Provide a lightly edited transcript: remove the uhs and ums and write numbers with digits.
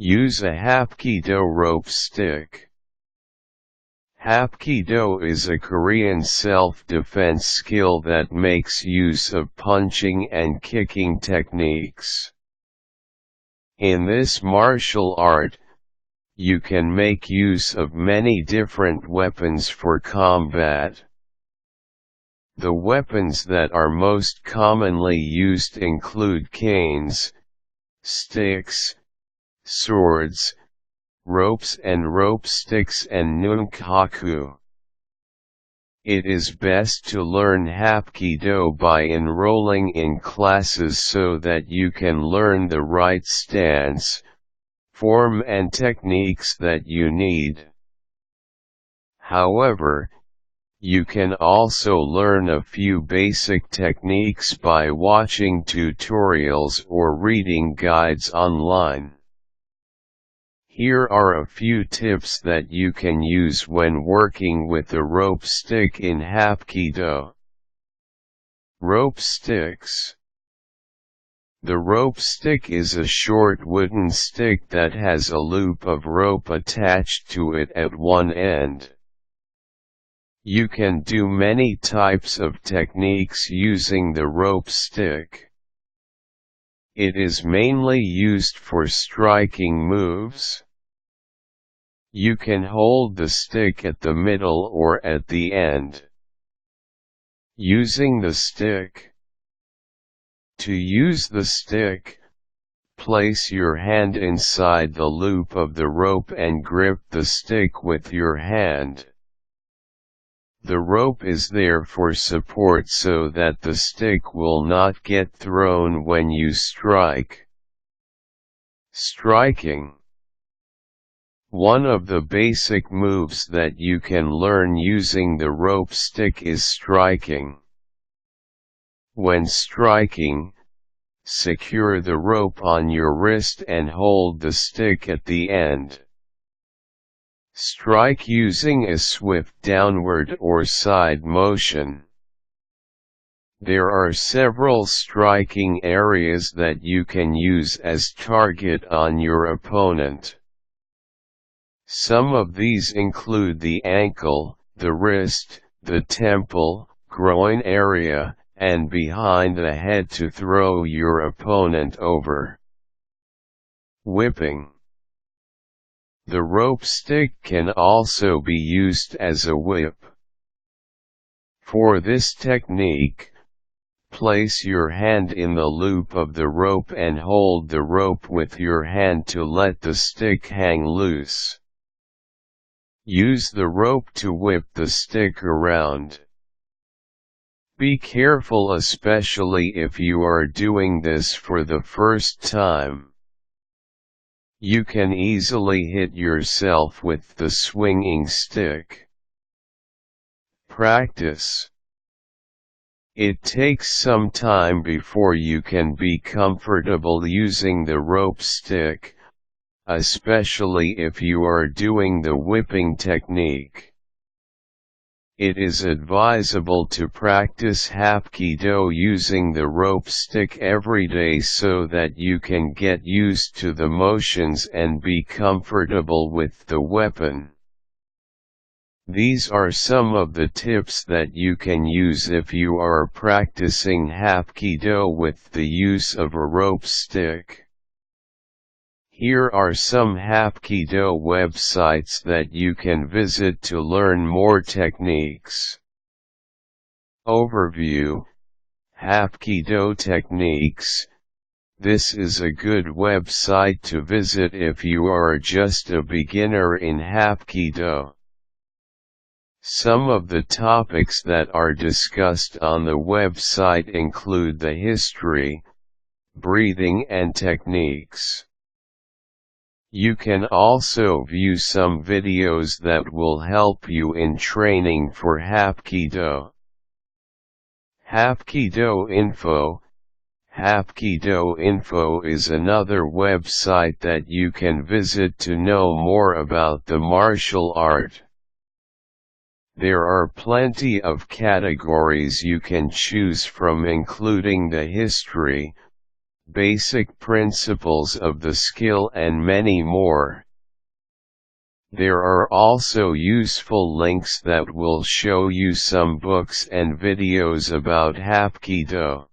Use a Hapkido rope stick. Hapkido is a Korean self-defense skill that makes use of punching and kicking techniques. In this martial art, you can make use of many different weapons for combat. The weapons that are most commonly used include canes, sticks, swords, ropes and rope sticks and nunchaku. It is best to learn Hapkido by enrolling in classes so that you can learn the right stance, form and techniques that you need. However, you can also learn a few basic techniques by watching tutorials or reading guides online. Here are a few tips that you can use when working with the rope stick in Hapkido. Rope sticks. The rope stick is a short wooden stick that has a loop of rope attached to it at one end. You can do many types of techniques using the rope stick. It is mainly used for striking moves. You can hold the stick at the middle or at the end. Using the stick. To use the stick, place your hand inside the loop of the rope and grip the stick with your hand. The rope is there for support so that the stick will not get thrown when you strike. Striking. One of the basic moves that you can learn using the rope stick is striking. When striking, secure the rope on your wrist and hold the stick at the end. Strike using a swift downward or side motion. There are several striking areas that you can use as target on your opponent. Some of these include the ankle, the wrist, the temple, groin area, and behind the head to throw your opponent over. Whipping. The rope stick can also be used as a whip. For this technique, place your hand in the loop of the rope and hold the rope with your hand to let the stick hang loose. Use the rope to whip the stick around. Be careful, especially if you are doing this for the first time. You can easily hit yourself with the swinging stick. Practice. It takes some time before you can be comfortable using the rope stick, especially if you are doing the whipping technique. It is advisable to practice Hapkido using the rope stick every day so that you can get used to the motions and be comfortable with the weapon. These are some of the tips that you can use if you are practicing Hapkido with the use of a rope stick. Here are some Hapkido websites that you can visit to learn more techniques. Overview: Hapkido techniques. This is a good website to visit if you are just a beginner in Hapkido. Some of the topics that are discussed on the website include the history, breathing and techniques. You can also view some videos that will help you in training for Hapkido. Hapkido Info. Hapkido Info is another website that you can visit to know more about the martial art. There are plenty of categories you can choose from, including the history, basic principles of the skill and many more. There are also useful links that will show you some books and videos about Hapkido.